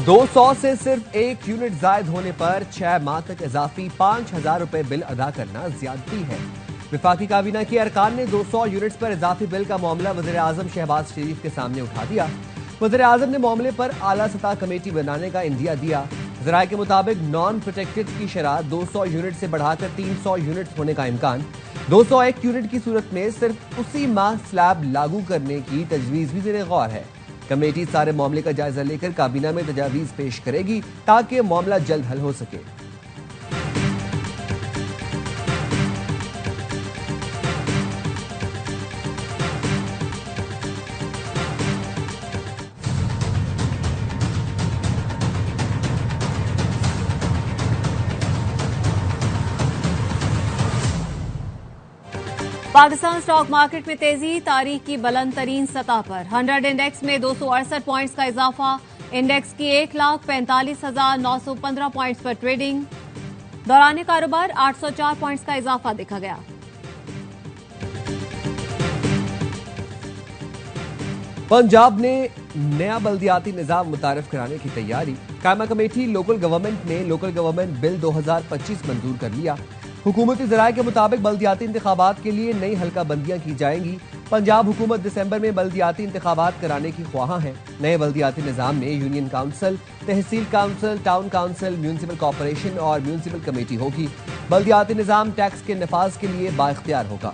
200 से सिर्फ 1 यूनिट जायद होने पर 6 माह तक इजाफी 5,000 रुपए बिल अदा करना ज्यादती है। विफाकी काबीना के अरकान ने 200 यूनिट्स पर इजाफी बिल का मामला वज़ीर आज़म शहबाज शरीफ के सामने उठा दिया। वज़ीर आज़म ने मामले पर आला सतह कमेटी बनाने का इंदिया दिया। ज़राए के मुताबिक नॉन प्रोटेक्टेड की शरह 200 यूनिट से बढ़ाकर 300 यूनिट होने का इम्कान। 201 यूनिट की सूरत में सिर्फ उसी माह स्लैब लागू करने की तजवीज भी ज़ेरे गौर है। कमेटी सारे मामले का जायजा लेकर काबीना में तजावीज पेश करेगी ताकि मामला जल्द हल हो सके। पाकिस्तान स्टॉक मार्केट में तेजी, तारीख की बुलंद तरीन सतह पर 100 इंडेक्स में 268 पॉइंट्स का इजाफा। इंडेक्स की 1,45,915 पॉइंट्स पर ट्रेडिंग। दौरान कारोबार 804 पॉइंट्स का इजाफा देखा गया। पंजाब ने नया बल्दियाती निजाम मुतारिफ कराने की तैयारी। कायमा कमेटी लोकल गवर्नमेंट ने लोकल गवर्नमेंट बिल 2025 मंजूर कर लिया। हुकूमती ज़राए के मुताबिक बल्दियाती इंतखाबात के लिए नई हल्का बंदियां की जाएंगी। पंजाब हुकूमत दिसंबर में बल्दियाती इंतखाबात कराने की ख्वाहां है। नए बल्दियाती निजाम में यूनियन काउंसिल, तहसील council, town council, municipal corporation और म्यूनसिपल कमेटी होगी। बल्दियाती निजाम टैक्स के नफाज के लिए बाइख्तियार होगा।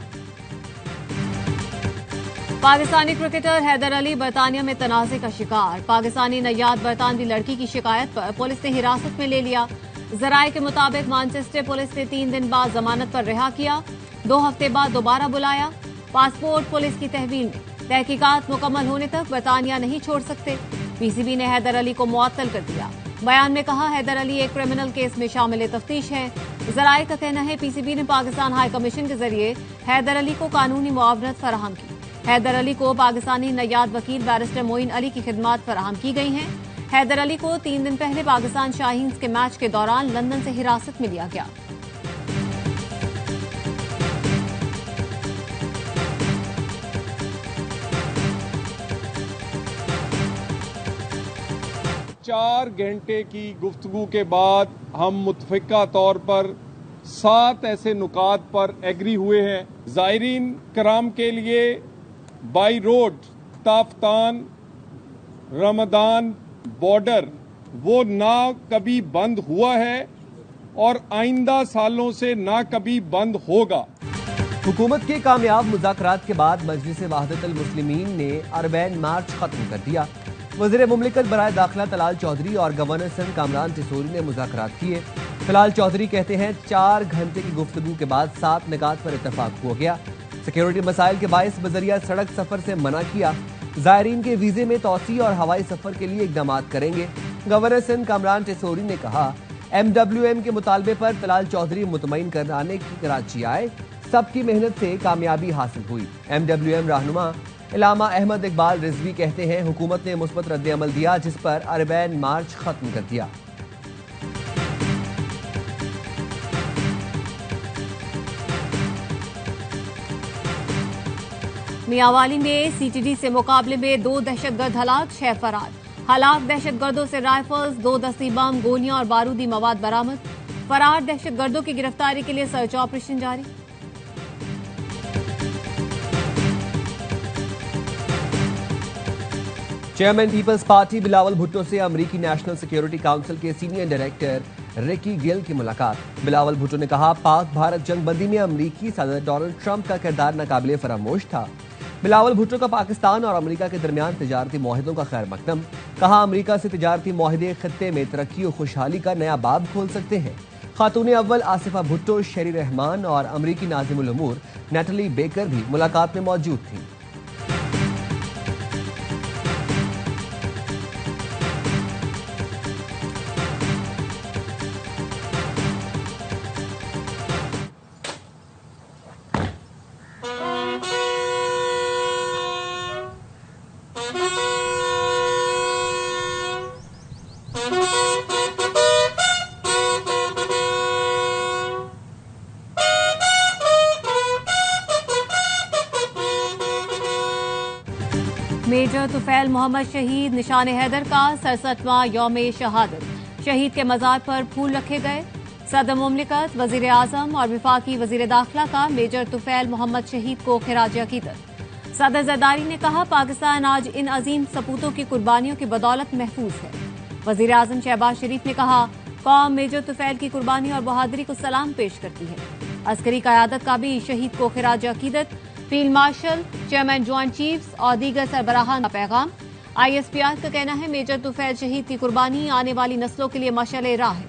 पाकिस्तानी क्रिकेटर हैदर अली बरतानिया में तनाज़े का शिकार। पाकिस्तानी नैयाद बरतानवी लड़की की शिकायत पर पुलिस ने हिरासत में ले लिया। जराये के मुताबिक मानचेस्टर पुलिस ने 3 दिन बाद जमानत पर रिहा किया। 2 हफ्ते बाद दोबारा बुलाया। पासपोर्ट पुलिस की तहवील में तहकीकात मुकम्मल होने तक बरतानिया नहीं छोड़ सकते। पीसीबी ने हैदर अली को मुअत्तल कर दिया। बयान में कहा, हैदर अली एक क्रिमिनल केस में शामिल तफ्तीश है। जराये का कहना है पीसीबी ने पाकिस्तान हाई कमीशन के जरिए हैदर अली को कानूनी मुआवनत फराहम की। हैदर अली को पाकिस्तानी नैयाद वकील बैरिस्टर मोइन अली की खिदमात फराहम की गई हैं। हैदर अली को 3 दिन पहले पाकिस्तान शाहीन्स के मैच के दौरान लंदन से हिरासत में लिया गया। चार घंटे की गुफ्तगू के बाद हम मुतफिका तौर पर 7 ऐसे नुकात पर एग्री हुए हैं। ज़ायरीन कराम के लिए by road Taftan Ramadan border वो ना कभी बंद हुआ है और आइंदा सालों से ना कभी बंद होगा। हुकूमत के कामयाब मुज़ाकरात के बाद मजलिस वहदतुल मुस्लिमीन ने अरबैन मार्च खत्म कर दिया। वज़ीर मुमलिकत बराए दाखिला तलाल चौधरी और गवर्नर सिंध कामरान टिसोरी ने मुज़ाकरात किए। तलाल चौधरी कहते हैं 4 घंटे की गुफ्तगू के बाद 7 निकात पर इत्तफाक हो गया। सिक्योरिटी मसाइल के बायस बजरिया सड़क सफर से मना किया। ज़ायरीन के वीजे में तोसी और हवाई सफर के लिए इकदाम करेंगे। गवर्नर सिंध कामरान टिसोरी ने कहा, MWM के मुतालबे पर तलाल चौधरी मुतमईन कराने की कराची आए। सबकी मेहनत से कामयाबी हासिल हुई। MWM रहनुमा इलामा अहमद इकबाल रिजवी कहते हैं हुकूमत ने मुस्बत रद्द-ए-अमल दिया जिस पर अरबैन मार्च खत्म कर दिया। मियांवाली में सीटीडी से मुकाबले में 2 दहशतगर्द हलाक, 6 फरार। हलाक दहशतगर्दों से राइफल्स, 2 दस्ती बम, गोलियां और बारूदी मवाद बरामद। फरार दहशतगर्दों की गिरफ्तारी के लिए सर्च ऑपरेशन जारी। Chairman people's party Bilawal Bhutto से अमरीकी नेशनल सिक्योरिटी काउंसिल के सीनियर डायरेक्टर रिकी गिल की मुलाकात। बिलावल भुट्टो ने कहा, पाक भारत जंग बंदी में अमरीकी सदर डोनाल्ड ट्रंप का किरदार नाकाबिले फरामोश था। बिलावल भुट्टो का पाकिस्तान और अमरीका के दरमियान तिजारती मुआहदों का खैर मकदम। कहा, अमरीका से तिजारती मुआहदे खित्ते में तरक्की और खुशहाली का नया बाब खोल सकते हैं। खातून अव्वल आसिफा भुट्टो, शेरी रहमान और अमरीकी नाज़िमुल उमूर नैटली बेकर भी मुलाकात में मौजूद थी। मेजर तुफैल मोहम्मद शहीद निशान हैदर का 67वां यौम शहादत। शहीद के मजार पर फूल रखे गए। सदर मुमलिकत, वजीर आजम और विफाकी वजीर दाखिला का मेजर तुफैल मोहम्मद शहीद को खिराज अकीदत। सदर जरदारी ने कहा, पाकिस्तान आज इन अजीम सपूतों की कुर्बानियों की बदौलत महफूज है। वजीर आजम शहबाज शरीफ ने कहा, कौम मेजर तुफैल की कुर्बानी और बहादुरी को सलाम पेश करती है। अस्करी क़यादत का भी शहीद को खिराज अकीदत। Field marshal, chairman joint chiefs और दीगर सरबराहान का पैगाम। ISPR का कहना है, मेजर तुफैल शहीद की कुर्बानी आने वाली नस्लों के लिए मशाल राह है।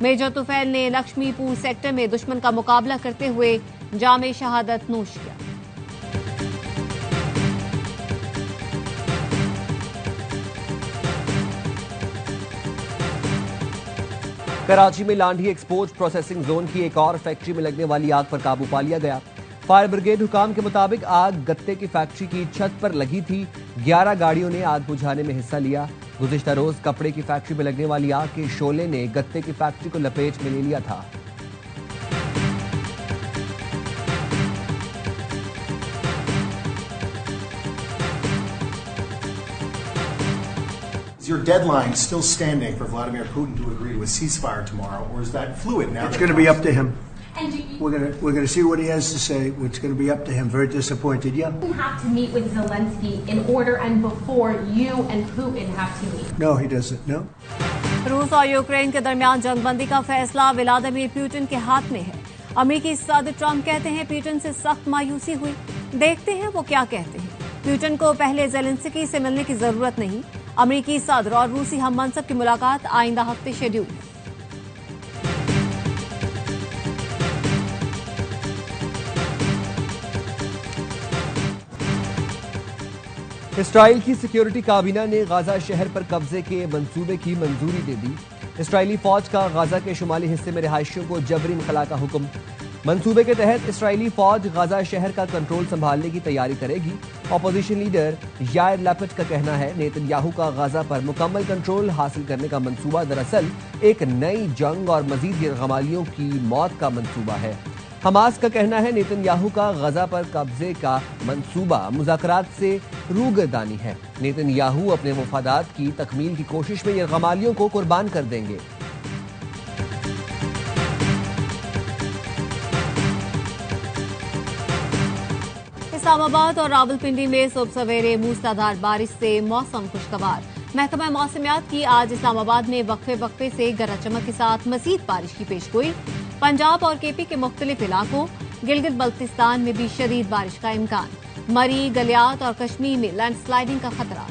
मेजर तुफैल ने लक्ष्मीपुर सेक्टर में दुश्मन का मुकाबला करते हुए जामे शहादत नोश किया। कराची में लांढी एक्सपोर्ट प्रोसेसिंग जोन की एक और फैक्ट्री में लगने वाली आग पर काबू पा लिया गया। फायर ब्रिगेड हुकाम के मुताबिक आग गत्ते की फैक्ट्री की छत पर लगी थी। 11 गाड़ियों ने आग बुझाने में हिस्सा लिया। गुज़िश्ता रोज कपड़े की फैक्ट्री में लगने वाली आग के शोले ने गत्ते की फैक्ट्री को लपेट में ले लिया था। Is your deadline still standing for Vladimir Putin to agree to a ceasefire tomorrow, or is that fluid now? It's going to be up to him. And We're going to see what he has to say. It's going to be up to him. Very disappointed, yeah. you have to meet with Zelensky in order and before you and Putin have to meet. No, he doesn't. No. रूस और Ukraine के दरमियान जंगबंदी का फैसला Vladimir Putin के हाथ में है। अमेरिकी सदर ट्रंप कहते हैं, पुतिन से सख्त मायूसी हुई। देखते हैं वो क्या कहते हैं। पुतिन को पहले ज़ेलेंस्की से मिलने की जरूरत नहीं। अमेरिकी सदर और रूसी हम मनसब की मुलाकात आइंदा हफ्ते शेड्यूल है। इसराइल की सिक्योरिटी काबीना ने गाजा शहर पर कब्जे के मंसूबे की मंजूरी दे दी। इसराइली फौज का गाजा के शुमाली हिस्से में रिहायशियों को जबरी इनखला का हुक्म। मंसूबे के तहत इसराइली फौज गाजा शहर का कंट्रोल संभालने की तैयारी करेगी। अपोजिशन लीडर यायर लैपिड का कहना है, नेतन्याहू का गाजा पर मुकम्मल कंट्रोल हासिल करने का मंसूबा दरअसल एक नई जंग और मजीद यरगमालियों की मौत का मंसूबा है। हमास का कहना है, नेतन्याहू का गजा पर कब्जे का मंसूबा मुज़ाकरात से रूगर्दानी है। नेतन्याहू अपने मुफादात की तकमील की कोशिश में यरगमालियों को कुर्बान कर देंगे। इस्लामाबाद और रावलपिंडी में सुबह सवेरे मूसलाधार बारिश से मौसम खुशगवार। महकमा मौसमियात की आज इस्लामाबाद में वक्फे वक्फे से गरज चमक के साथ मजीद बारिश की पेशगोई। पंजाब और KP के मुख्तलिफ इलाकों, गिलगित बल्तिस्तान में भी शदीद बारिश का इम्कान। मरी, गलियात और कश्मीर में लैंडस्लाइडिंग का खतरा।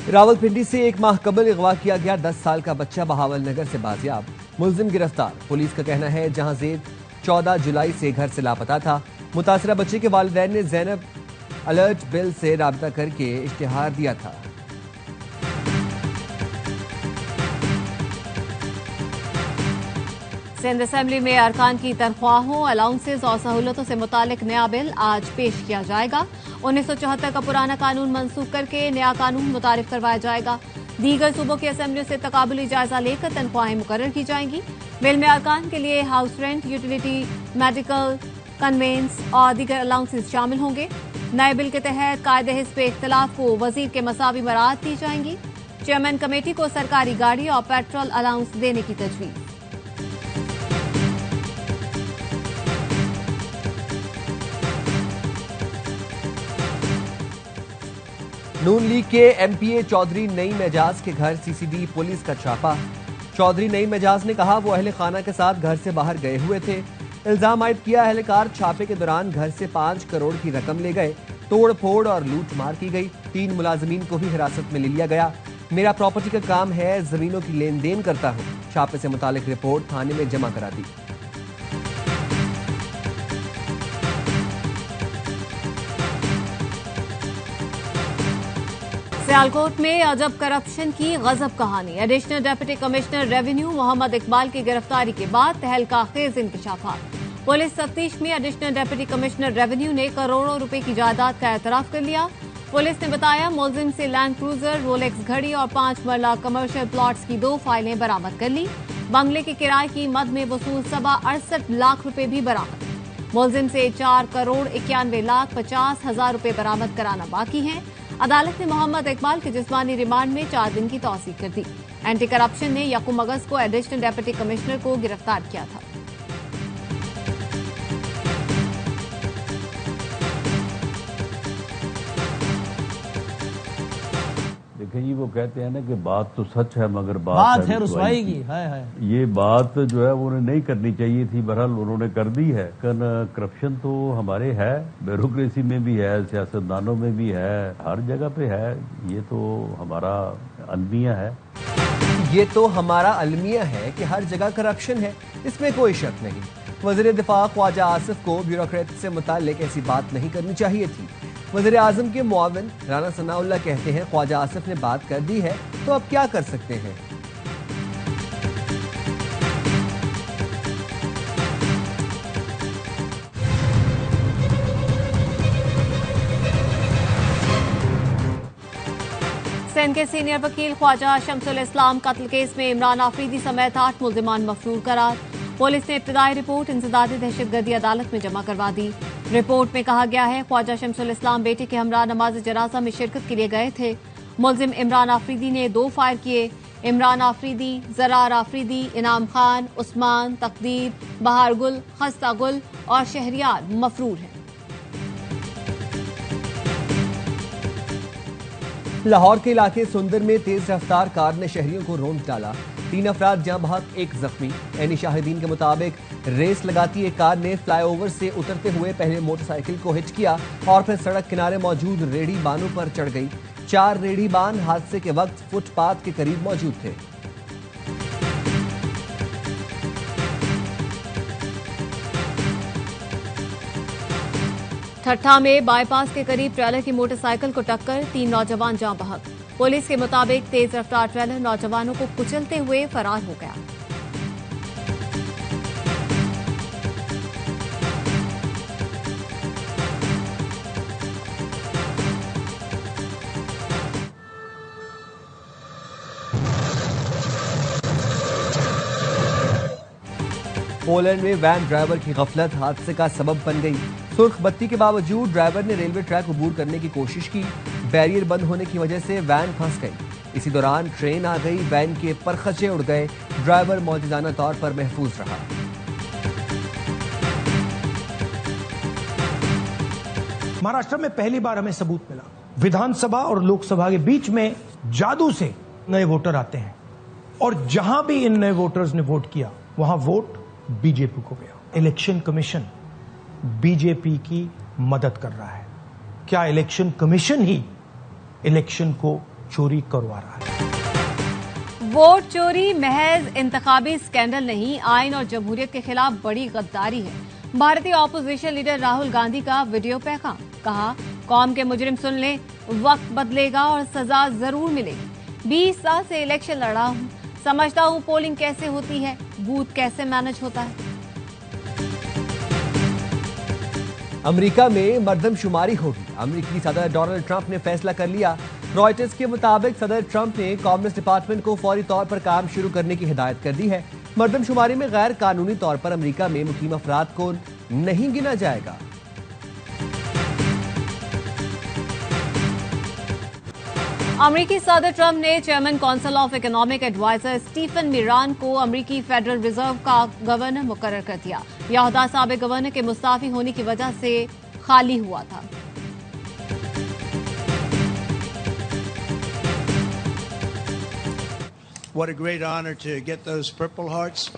रावलपिंडी से एक माह कबल अगवा किया गया 10 साल का बच्चा बहावल नगर से बाजियाब। मुलजिम गिरफ्तार। पुलिस का कहना है, जहां जेद 14 जुलाई से घर से लापता था। मुतासरा बच्चे के वालिदैन ने जैनब अलर्ट बिल से राब्ता करके इश्तिहार दिया था। सिंध असेंबली में अरकान की तनख्वाहों, अलाउंसेज और सहूलतों से मुतालिक नया बिल आज पेश किया जाएगा। 1974 का पुराना कानून मनसूख करके नया कानून मुतारिफ करवाया जाएगा। दीगर सूबों की असेंबलियों से तकाबुली जायजा लेकर तनख्वाहें मुकर्रर की जाएंगी। बिल में अरकान के लिए house rent, utility, medical, conveyance और दीगर अलाउंसेज शामिल होंगे। नए बिल के तहत कायदे हिस्ब इख्तिलाफ को वजीर के मसावी मराहत दी जाएंगी। चेयरमैन कमेटी को सरकारी गाड़ी और पेट्रोल अलाउंस देने की तजवीज। नून लीग के MPA चौधरी नईम एजाज के घर CCD पुलिस का छापा। चौधरी नईम एजाज ने कहा, वो अहले खाना के साथ घर से बाहर गए हुए थे। इल्जाम आयद किया, अहलकार छापे के दौरान घर से 5 करोड़ की रकम ले गए। तोड़ फोड़ और लूट मार की गई। 3 मुलाजमीन को भी हिरासत में ले लिया गया। मेरा प्रॉपर्टी का काम है, जमीनों की लेन देन करता हूँ। छापे से मुतालिक रिपोर्ट थाने में जमा करा दी। सियालकोट में अजब करप्शन की गजब कहानी। Additional deputy commissioner revenue Mohammad Iqbal की गिरफ्तारी के बाद तहलका खेज इंकशाफात। पुलिस तफ्तीश में एडिशनल डिप्टी कमिश्नर रेवेन्यू ने करोड़ों रुपए की जायदाद का एतराफ कर लिया। पुलिस ने बताया, मुलजिम से लैंड क्रूजर, रोलेक्स घड़ी और 5 मरला कमर्शियल प्लॉट्स की 2 फाइलें बरामद कर ली। बंगले के किराए की मद में वसूल 68 लाख रुपए भी बरामद। मुलजिम से 4,91,50,000 रुपए बरामद कराना बाकी है। अदालत ने मोहम्मद इकबाल के जिस्मानी रिमांड में 4 दिन की तौसीक कर दी। एंटी करप्शन ने यकूम अगस्त को एडिशनल डेप्यूटी कमिश्नर को गिरफ्तार किया था। देखिए जी, वो कहते हैं ना कि बात तो सच है मगर बात है रुसवाई की। है ये बात जो है वो उन्हें नहीं करनी चाहिए थी, बहरहाल उन्होंने कर दी है। करप्शन तो हमारे है, ब्यूरोक्रेसी में भी है, सियासतदानों में भी है, हर जगह पे है। ये तो हमारा अलमिया है। ये तो हमारा अलमिया है कि हर जगह करप्शन है, इसमें कोई शक नहीं। वज़ीर दिफा ख्वाजा आसिफ को ब्यूरोक्रेट से मुताल्लिक ऐसी बात नहीं करनी चाहिए थी। वज़ीर आज़म के मुआविन राना सनाउल्लाह कहते हैं ख्वाजा आसिफ ने बात कर दी है तो अब क्या कर सकते हैं। सिंध के सीनियर वकील ख्वाजा शमसुल इस्लाम कत्ल केस में इमरान आफरीदी समेत 8 मुल्जिमान मफरूर करार। पुलिस ने इब्तिदाई रिपोर्ट इंसदादी दहशतगर्दी अदालत में जमा करवा दी। रिपोर्ट में कहा गया है ख्वाजा शमसुल इस्लाम बेटे के हमरा नमाज जनाजा में शिरकत के लिए गए थे। मुल्जिम इमरान आफरीदी ने 2 फायर किए। इमरान आफरीदी, जरार आफरीदी, इनाम खान, उस्मान, तकदीर, बहार गुल, खस्ता गुल और शहरियार मफरूर हैं। लाहौर के इलाके सुंदर में तेज रफ्तार कार ने शहरियों को रौंद डाला। 3 अफराद जहां बहक, 1 जख्मी। ऐनी शाहिदीन के मुताबिक रेस लगाती एक कार ने फ्लाईओवर से उतरते हुए पहले मोटरसाइकिल को हिट किया और फिर सड़क किनारे मौजूद रेहड़ी बानों पर चढ़ गई। 4 रेहड़ी बान हादसे के वक्त फुटपाथ के करीब मौजूद थे। ठट्ठा में बाईपास के करीब ट्रेलर की मोटरसाइकिल को टक्कर, 3 नौजवान जान बहक। पुलिस के मुताबिक तेज रफ्तार ट्रेलर नौजवानों को कुचलते हुए फरार हो गया। पोलैंड में वैन ड्राइवर की गफलत हादसे का सबब बन गई। सुर्ख बत्ती के बावजूद ड्राइवर ने रेलवे ट्रैक अबूर करने की कोशिश की। बैरियर बंद होने की वजह से वैन फंस गई। इसी दौरान ट्रेन आ गई, वैन के परखचे उड़ गए। ड्राइवर मौजूदाना तौर पर महफूज रहा। महाराष्ट्र में पहली बार हमें सबूत मिला, विधानसभा और लोकसभा के बीच में जादू से नए वोटर आते हैं और जहां भी इन नए वोटर्स ने वोट किया वहां वोट बीजेपी को गया। इलेक्शन कमीशन बीजेपी की मदद कर रहा है। क्या इलेक्शन कमीशन ही इलेक्शन को चोरी करवा रहा है? वोट चोरी महज इंतखाबी स्कैंडल नहीं, आइन और जमहूरियत के खिलाफ बड़ी गद्दारी है। भारतीय ऑपोजिशन लीडर राहुल गांधी का वीडियो पैगाम, कहा कौम के मुजरिम सुन ले, वक्त बदलेगा और सजा जरूर मिलेगी। 20 साल से इलेक्शन लड़ा हूं, समझता हूं पोलिंग कैसे होती है, बूथ कैसे मैनेज होता है। अमेरिका में मर्दमशुमारी होगी। अमेरिकी सदर डोनाल्ड ट्रंप ने फैसला कर लिया। रॉयटर्स के मुताबिक सदर ट्रंप ने कॉमर्स डिपार्टमेंट को फौरी तौर पर काम शुरू करने की हिदायत कर दी है। मर्दमशुमारी में गैर कानूनी तौर पर अमेरिका में मुकीम अफराद को नहीं गिना जाएगा। अमेरिकी सदर ट्रंप ने chairman council of economic adviser Stephen Miran को अमेरिकी फेडरल रिजर्व का गवर्नर मुकर्रर कर दिया। यह ओहदा साबिक गवर्नर के मुस्ताफी होने की वजह से खाली हुआ था। What a great honor to get those Purple Hearts.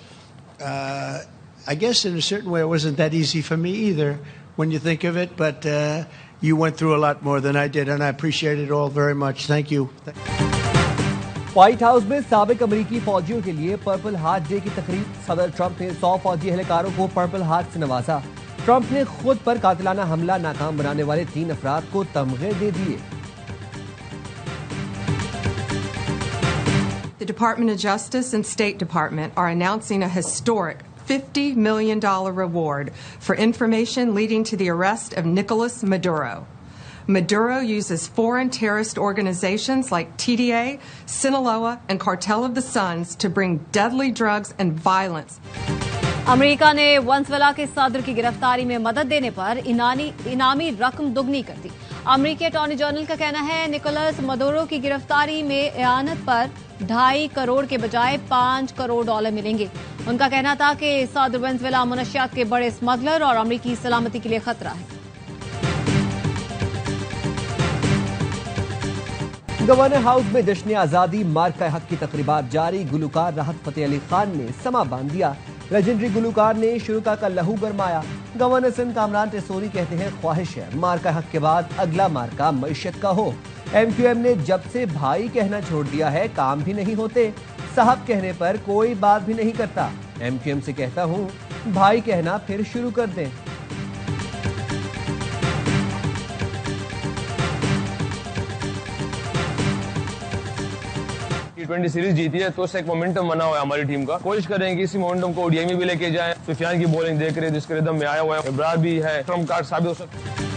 I guess in a certain way it wasn't that easy for me either when you think of it, but you went through a lot more than I did, and I appreciate it all very much. Thank you. White house में साबिक अमेरिकी फौजियों के लिए purple heart day की तकरीब। सदर Trump ने 100 फौजी एहलकारों को पर्पल हार्ट से नवाजा। ट्रंप ने खुद पर कातिलाना हमला नाकाम बनाने वाले 3 अफराद को तमगे दे दिए। The Department of Justice and State Department are announcing a historic $50 million reward for information leading to the arrest of Nicolas Maduro. Maduro uses foreign terrorist organizations like TDA, Sinaloa, and Cartel of the Suns to bring deadly drugs and violence. America ने Venezuela के सदर की गिरफ्तारी में मदद देने पर इनामी रकम दुगनी कर दी। अमेरिकी अटॉर्नी जनरल का कहना है निकोलस मदुरो की गिरफ्तारी में एआनत पर 2.5 करोड़ के बजाय 5 करोड़ डॉलर मिलेंगे। उनका कहना था कि सदर वेनेजुएला मुनशियात के बड़े स्मगलर और अमेरिकी सलामती के लिए खतरा है। गवर्नर हाउस में जश्न आजादी मार्का हक की तकरीबात जारी। गुलकार राहत फतेह अली खान ने समा बांध दिया। लेजेंडरी गुलकार ने शुरुका का लहू गरमाया। गवर्नर सिंध कामरान टेसोरी कहते हैं ख्वाहिश है मार्का हक के बाद अगला मार्का मईशत का हो। एमक्यूएम ने जब से भाई कहना छोड़ दिया है काम भी नहीं होते। साहब कहने पर कोई बात भी नहीं करता। एमक्यूएम से कहता हूं भाई कहना फिर शुरू कर दें। T20 सीरीज जीती है तो उससे एक मोमेंटम बना हुआ है हमारी टीम का। कोशिश करेंगे कि इसी मोमेंटम को ओडीआई में भी लेके जाएं। सुफियान की बॉलिंग देख रहे हैं जिसके रिदम में आया हुआ है। इब्रार भी है, ट्रम्प कार्ड साबित हो सकता है।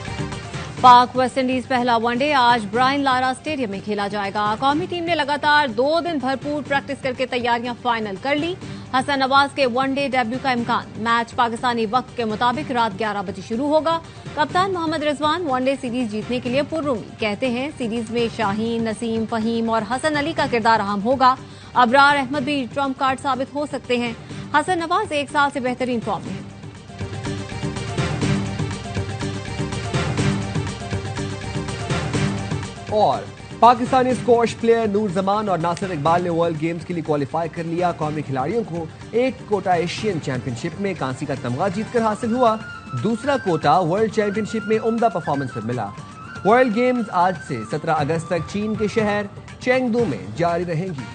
पाक वेस्ट इंडीज पहला वनडे आज ब्रायन लारा स्टेडियम में खेला जाएगा। कौमी टीम ने लगातार 2 दिन भरपूर प्रैक्टिस करके तैयारियां फाइनल कर ली। हसन नवाज के वनडे डेब्यू का इम्कान। मैच पाकिस्तानी वक्त के मुताबिक रात 11 बजे शुरू होगा। कप्तान मोहम्मद रिजवान वनडे सीरीज जीतने के लिए पुरउम्मीद। कहते हैं सीरीज में शाहीन, नसीम, फहीम और हसन अली का किरदार अहम होगा। अबरार अहमद भी ट्रम्प कार्ड साबित हो सकते हैं। हसन नवाज 1 साल से बेहतरीन फॉर्म में है। और पाकिस्तानी स्क्वॉश प्लेयर नूर जमान और नासिर इकबाल ने वर्ल्ड गेम्स के लिए क्वालिफाई कर लिया। कौमी खिलाड़ियों को एक कोटा एशियन चैंपियनशिप में कांसी का तमगा जीतकर हासिल हुआ। दूसरा कोटा वर्ल्ड चैंपियनशिप में उम्दा परफॉर्मेंस पर मिला। वर्ल्ड गेम्स आज से 17 अगस्त तक चीन के शहर चेंगदू में जारी रहेंगी।